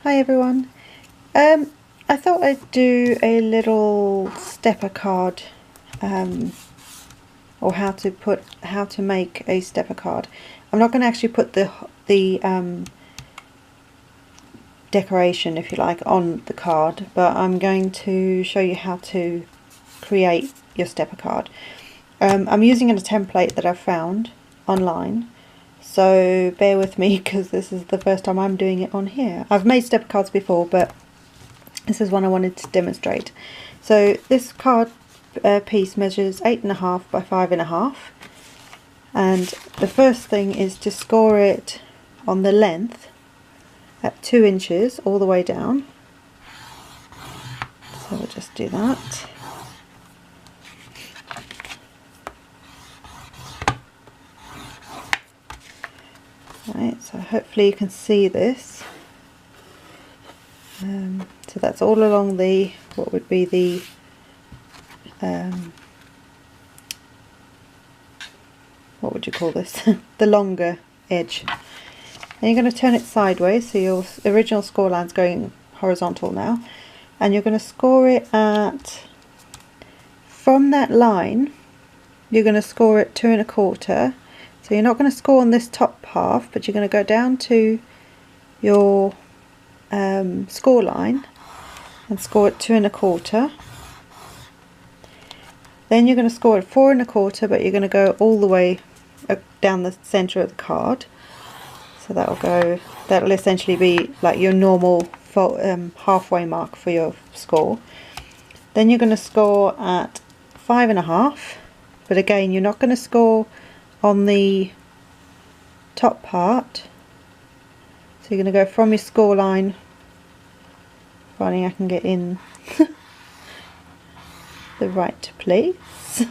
Hi everyone. I thought I'd do a little stepper card, or how to make a stepper card. I'm not going to actually put the decoration, if you like, on the card, but I'm going to show you how to create your stepper card. I'm using a template that I've found online. So bear with me because this is the first time I'm doing it on here. I've made stepper cards before, but this is one I wanted to demonstrate. So this card piece measures 8.5 by 5.5, and the first thing is to score it on the length at 2 inches all the way down. So we'll just do that. Right, so hopefully you can see this. So that's all along the, what would be the what would you call this? The longer edge. And you're going to turn it sideways, so your original score line's going horizontal now, and you're going to score it at, from that line you're going to score it 2 1/4. So you're not going to score on this top half, but you're going to go down to your score line and score it 2 1/4. Then you're going to score it 4 1/4, but you're going to go all the way down the centre of the card. So that'll essentially be like your normal halfway mark for your score. Then you're going to score at 5.5, but again you're not going to score on the top part. So you're going to go from your score line, finding I can get in the right place,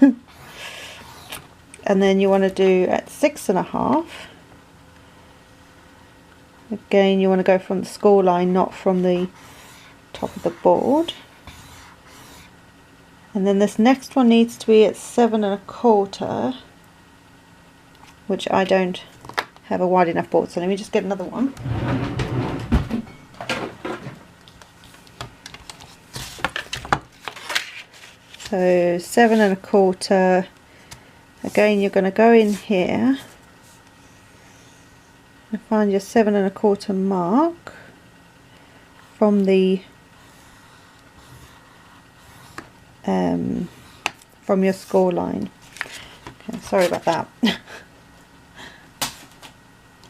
and then you want to do at 6.5. Again you want to go from the score line, not from the top of the board. And then this next one needs to be at 7 1/4, which I don't have a wide enough board, so let me just get another one. So 7 1/4, again you're going to go in here and find your 7 1/4 mark from the from your score line. Okay, sorry about that.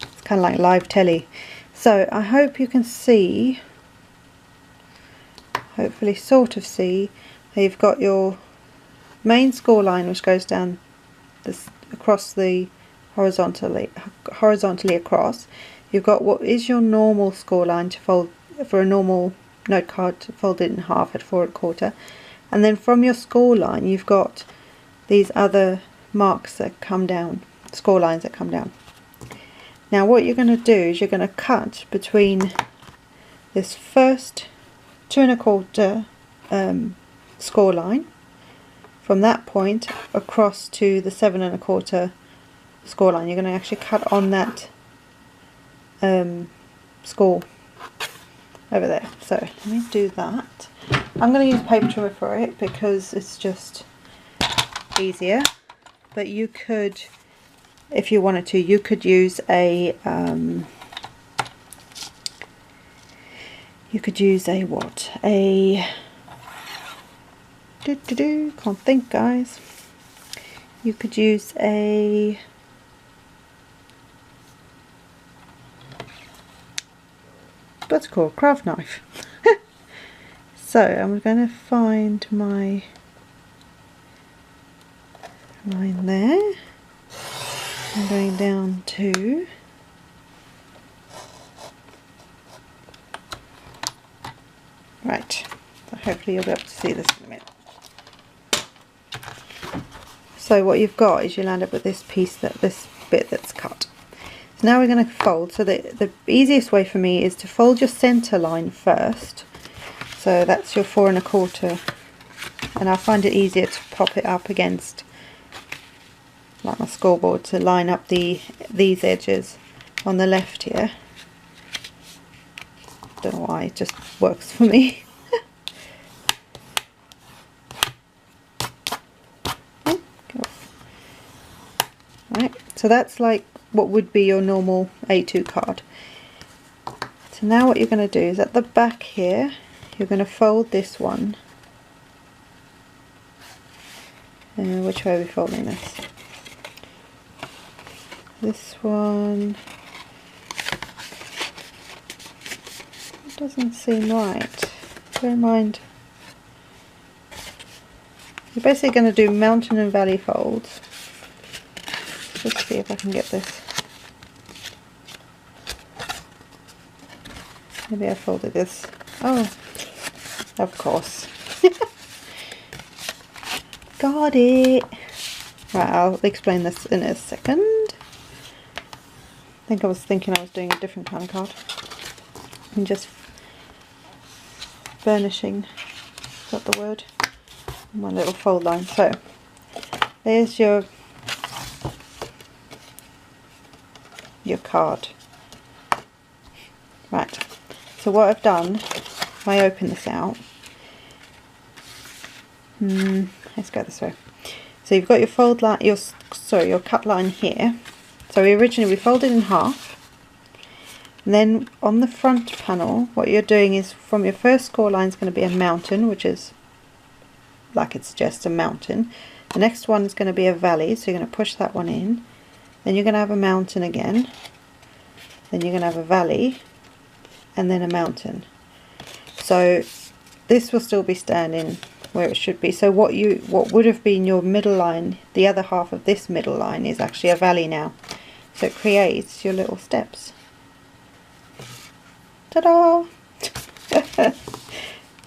It's kind of like live telly. So I hope you can see, hopefully sort of see, you've got your main score line which goes down this across the horizontally across. You've got what is your normal score line to fold for a normal note card, to fold it in half at 4 1/4, and then from your score line you've got these other marks that come down, score lines that come down. Now what you're going to do is you're going to cut between this first 2 1/4 score line, from that point across to the 7 1/4 score line. You're going to actually cut on that score over there. So let me do that. I'm going to use paper trimmer for it because it's just easier, but you could, if you wanted to, you could use a what? Can't think, guys. You could use a what's it called? Craft knife. So I'm going to find my line there. I'm going down to right. So hopefully you'll be able to see this in a minute. So what you've got is you'll end up with this piece, this bit that's cut. So now we're going to fold. So the easiest way for me is to fold your center line first. So that's your 4 1/4, and I find it easier to pop it up against like my scoreboard to line up these edges on the left here. Don't know why, it just works for me. Right, so that's like what would be your normal A2 card. So now what you're going to do is at the back here, you're going to fold this one. Which way are we folding this? This one doesn't seem right. Bear in mind, you're basically going to do mountain and valley folds. Let's see if I can get this. Maybe I folded this. Oh, of course. Got it. Right, I'll explain this in a second. I think I was thinking I was doing a different kind of card. I'm just burnishing, is that the word? My little fold line. So, there's your card. Right, so what I've done, if I open this out, let's go this way. So you've got your fold line, your cut line here. So originally we folded in half, and then on the front panel what you're doing is from your first score line is going to be a mountain, which is like it suggests, a mountain. The next one is going to be a valley, so you're going to push that one in. Then you're going to have a mountain again, then you're going to have a valley, and then a mountain. So this will still be standing where it should be. So what would have been your middle line, the other half of this middle line, is actually a valley now. So it creates your little steps. Ta-da!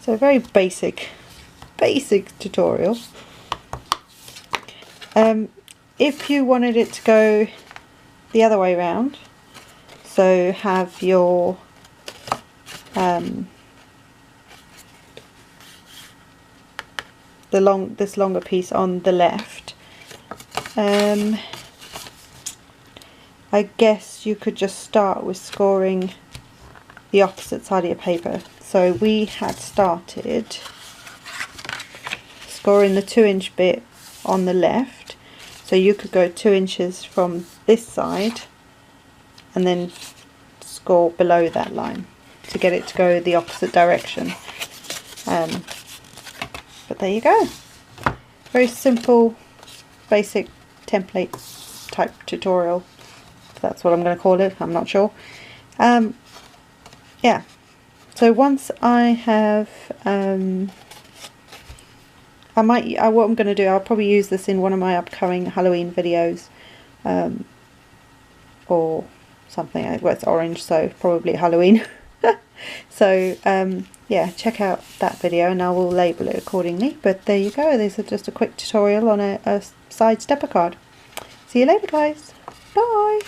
So a very basic tutorial. If you wanted it to go the other way around, so have your this longer piece on the left, I guess you could just start with scoring the opposite side of your paper. So we had started scoring the 2-inch bit on the left, so you could go 2 inches from this side and then score below that line to get it to go the opposite direction. But there you go. Very simple, basic template type tutorial. If that's what I'm going to call it, I'm not sure. Yeah. So once I have, what I'm going to do, I'll probably use this in one of my upcoming Halloween videos, or something. Well, it's orange, so probably Halloween. So yeah, check out that video and I will label it accordingly. But there you go, these are just a quick tutorial on a side stepper card. See you later guys, bye!